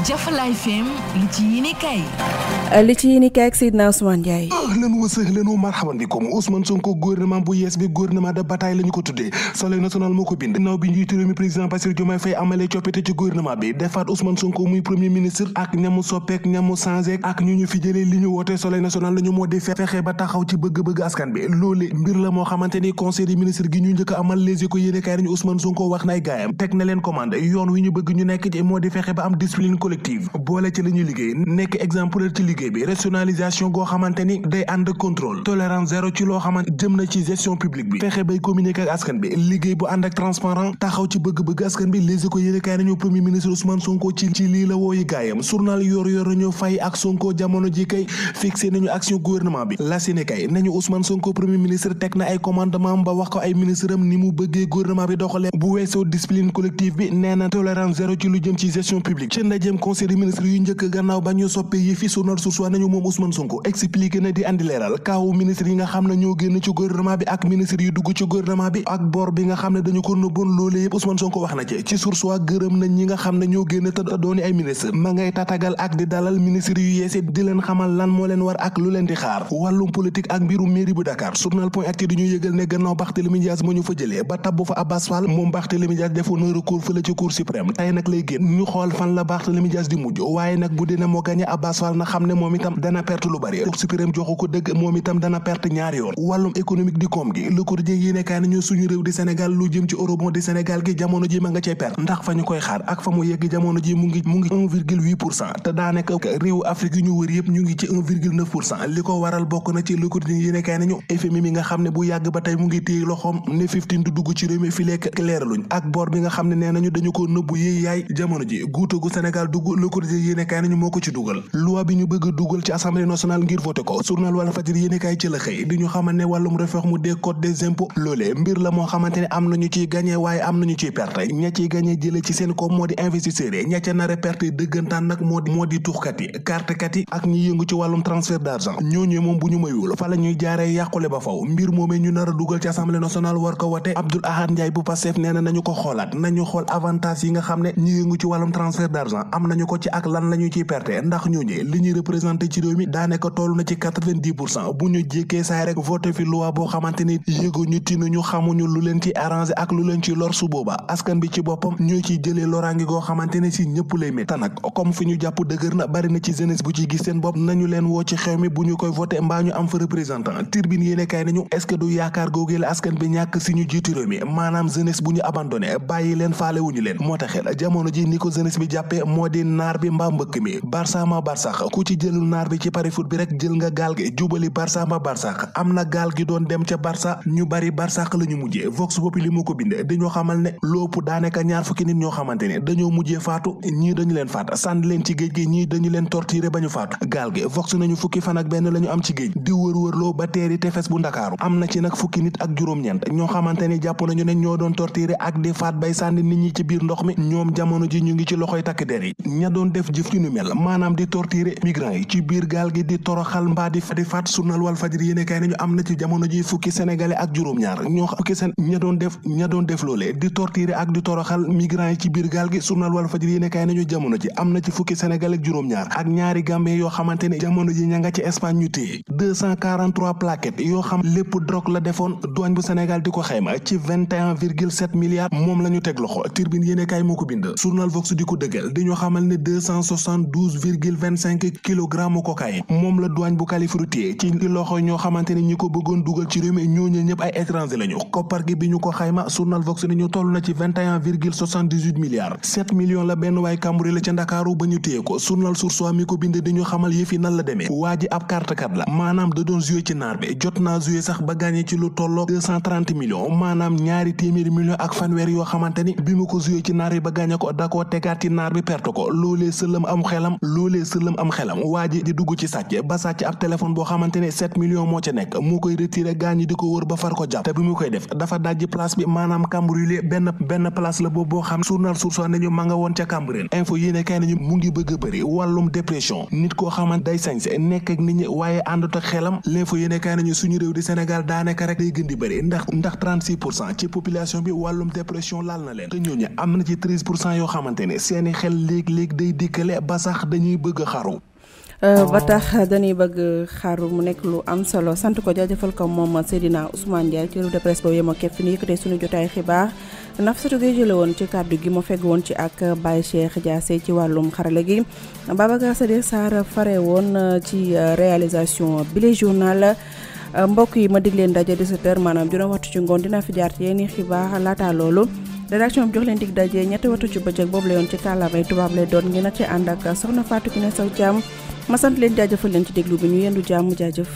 Jafalaay FM li ci yéenekaay yi. li ci yéenekaay ak Seydina Ousmane Ndiaye. ahlan wa sahlan wa marhaban bikum Ousmane Sonko gouvernement bu yees bi gouvernement de bataille la ñu ko tuddee Soleil national moo ko bind. ginnaaw bi njiitu réew mi président Bassirou Diomaye Faye amalee coppite ci gouvernement bi defaat Ousmane Sonko muy premier ministre ak ñamu soppeek ñamu changé ak ñu fi jëlee li ñu woote Soleil national la ñu moo di fexe ba taxaw ci bëgg-bëgg askan bi loole mbir la moo xamante ni conseil des ministres gi ñu njëkk amal Les Échos yéenekaay nañu Ousmane Sonko wax nay gaayam teg na leen commande yoon wi ñu bëgg ñu nekk ci moo di fexe ba am discipline collective boole ci la ñuy liggéey nekk exemplaire ci liggéey bi rationalisation goo xamante ni day ànd contrôle tolérance zéro ci loo xamante jëm na ci gestion publique bi fexe bay communiquer ak askan bi liggéey bu ànd ak transparent taxaw ci bëgg-bëgg askan bi Les Échos yéenekaay nañu premier ministre Ousmane Sonko ci lii la wooyi gaayam journal yor nañu Faye ak Sonko jamono ji kay fixé nañu action gouvernement bi la Sénégal nañu Ousmane Sonko premier ministre teg na ay commandement ba wax ko ay ministre am ni mu bëggee gouvernement bi doxalee bu weesoo discipline collective bi nee na tolérance zéro ci lu jëm ci gestion publique ci ndajeem conseil des ministres yu njëkk gannaaw ba ñu soppee yi fi journal Source nañu moom Ousmane Sonko expliqué na di andi leeral kaawu ministre yi nga xam ne ñoo génn ci gouvernement bi ak ministre yu dugg ci gouvernement bi ak bor bi nga xam ne dañu ko nëbboon loolee yëpp Ousmane Sonko wax na ci Source gërëm nañ ñi nga xam ne ñoo génn te dooni ay ministre ma ngay tatagal ak di dalal ministre yu yeese di leen xamal lan moo leen war ak lu leen di xaar wàllum politique ak mbirum mairie bu Dakar journal Point Actu ñu yëgal ne gannaaw Barthélémy Dias moo ñu fa jëlee ba tabbu fa Abbas Fall moom Barthélémy Dias defoon na recours fële ci cour suprême tey nag lay génn ñu xool fan la Barthélémy Barthélémy Dias di mujj waaye nag bu dina moo gagné Abbas Fall na xam ne moom itam dana perte lu bari Cour suprême joxu ko dëgg moom itam dana perte ñaari yoon wàllum économique di koom gi Le Quotidien yéene kaay nañu suñu réew di Sénégal lu jëm ci eurobond di Sénégal gi jamono ji ma nga cay perte ndax fa ñu koy xaar ak fa mu yegg jamono ji mu ngi 1,8% te daanaka réewu Afrique yi ñu wër yëpp ñu ngi ci 1,9% li ko waral bokk na ci Le Quotidien yéene kaay nañu FMI mi nga xam ne bu yàgg ba tey mu ngi téye loxoom ne 15 du dugg ci réew mi fi lekk leeraluñ ak bor bi nga xam ne nee nañu dañu ko nëbbu yéey yaay jamono ji guuta gu Sénégal dugg Le Quotidien yéene kaay nañu moo ko ci dugal loi bi ñu bëgg a dugal ci assemblée nationale ngir voté ko journal Walf Fadjri yéene kaay ci la xëy di ñu xamal ne wàllum réforme des codes des impôts loolee mbir la moo xamante ne am nañu ciy gagné waaye am nañu ciy perte ña ciy gagné jële ci seen koom moo di investisseurs yi ña ca nar a perte dëggantaan nag moo di tuxkat yi kartekat yi ak ñi yëngu ci wàllum transfert d'argent ñooñu moom bu ñu mayul fa la ñuy jaaree yàqule ba faw mbir moomee ñu nar a dugal ci assemblée nationale war ko wote Abdoul Ahad Ndiaye bu Pastef nee na nañu ko xoolaat nañu xool avantage yi nga xam ne ñi yëngu ci wàllum transfert d'argent am nañu ko ci ak lan la ñu ciy perte ndax ñooñu li ñuy représenté ci réew mi daanaka toll na ci 90% bu ñu jékkee saay rek voté fi loi boo xamante ni yëguñu tinuñu xamuñu lu leen ci arrangé ak lu leen ci lor su booba askan bi ci boppam ñoo ciy jëlee loraangi goo xamante ne si ñëpp lay métti nag comme fi ñu jàpp dëgër na bari na ci jeunesse bu ciy gis seen bopp nañu leen woo ci xew mi bu ñu koy voté mbaa ñu am fa représentant Tribune yéene kaay nañu est-ce que du yaakaar googee la askan bi ñàkk si ñu jiitu réew mi maanaam jeunesse bu ñu abandonné bàyyi leen faale wuñu leen moo tax jamono ji ni ko jeunesse bi jàppee moo di naar bi mbaa mbëkk mi Barça ma Barsax ku ci jëlul naar bi ci pari foot bi rek jël nga gaal gi jubali Barça ma Barsax am na gaal gi doon dem ca Barça ñu bari Barsax la ñu mujjee Vox Populi moo ko bind dañoo xamal ne lóopu daanaka ñaar fukki nit ñoo xamante ne dañoo mujjee faatu ñii dañu leen faat sànni leen ci géej gi ñii dañu leen torturé ba ñu faatu gaal gi Vox nañu fukki fan ak benn la ñu am ci géej di wër-wërloo ba teeri tefes bu Ndakaaru am na ci nag fukki nit ak juróom-ñeent ñoo xamante ne jàpp nañu ne ñoo doon torturé ak di faat bay sànni nit ñi ci biir ndox mi ñoom jamono ji ñu ngi ci loxoy takk der yi ña doon def jëf ci nu mel maanaam di torturé migrants yi ci biir gaal gi di toroxal mbaa di faat journal Walf Fadjri yéene kaay nañu am na ci jamono ji fukki sénégalais ak juróom-ñaar ñoo fukki ña doon def loolee di torturé ak di toroxal migrants yi ci biir gaal gi journal Walf Fadjri yéene kaay nañu jamono ji am na ci fukki sénégalais ak juróom-ñaar ak ñaari gambien yoo xamante ne jamono ji ña nga ci Espagne ñu téye 243 plaquettes yoo xam lépp drogue la defoon douane bu Sénégal di ko xayma ci 21,7 milliards moom la ñu teg loxo Tribune yéene kaay moo ko bind journal Vox di ko dëggal dañoo xamal ne 272,25 kilogrammes cocaïne moom la douane bu Kalifornie ci loxo ñoo xamante ne ñi ko bëggoon dugal ci réew mi ñooñu ñëpp ay étranger lañu koppar gi bi ñu ko xayma journal Vox ni ñu toll na ci 21,78 milliards 7 millions la benn waay Kamburi la ca Ndakaaru ba ñu téye ko journal Source A mi ko bind dañu xamal yëf yi nan la demee waa ji ab kartekat la maanaam da doon joué ci naar bi jot naa joué sax ba gagné ci lu tolloo 230 millions maanaam ñaari téeméeri millions ak fanweer yoo xamante ni bi mu ko joué ci naar bi ba gagné ko da koo tegaat ci naar bi perte ko loolee sëlëm am xelam waa ji di dugg ci sàcc ba sàcc ab téléphone boo xamante ne 7 millions moo ca nekk moo koy retiré gaañ di ko wër ba far ko jàpp te bi mu koy def dafa dajji place bi maanaam Cambérène benn place la boobu boo xam journal Source A nañu ma nga woon ca Cambérène info yéene kay nañu mu ngi bëgg a bëri wàllum dépression nit koo xamante day sañse nekk ak nit ñi waaye àndut ak xelam l'info yéene kay nañu suñu réew di Sénégal daanaka rek day gën di bëri ndax 36% ci population bi wàllum dépression laal na leen te ñooñu am na ci 13% yoo xamante ne seeni xel léeg-léeg day dikkale ba sax dañuy bëgg a xaru ba tax dañuy bëgg xaru mu nekk lu am solo sant ko jaajëfal ko moom Seydina Ousmane Ndiaye ci revue de presse boobu yem ak képp fi ñu yëkkatee suñu jotaay xibaar Nafissatou Gueye jële woon ci kàddu gi ma fegg woon ci ak Baye Cheikh Diassé ci wàllum xarale gi Babacar Sadikh Sarr fare woon ci réalisation bile journal mbokk yi ma dig leen daje 17h maanaam juróom waxtu ci ngoon dina fi jaar ci yenn xibaar laata loolu rédaction bi jox leen dig daje ñetti waxtu ci bëccëg boobu la yoon ci kàllaamay tubaab lay doon ngeen a ci ànd ak soxna Fatou Kiné Sow Thiam ma sant leen jaajëfal leen ci déglu bi ñu yendu jàmm jaajëf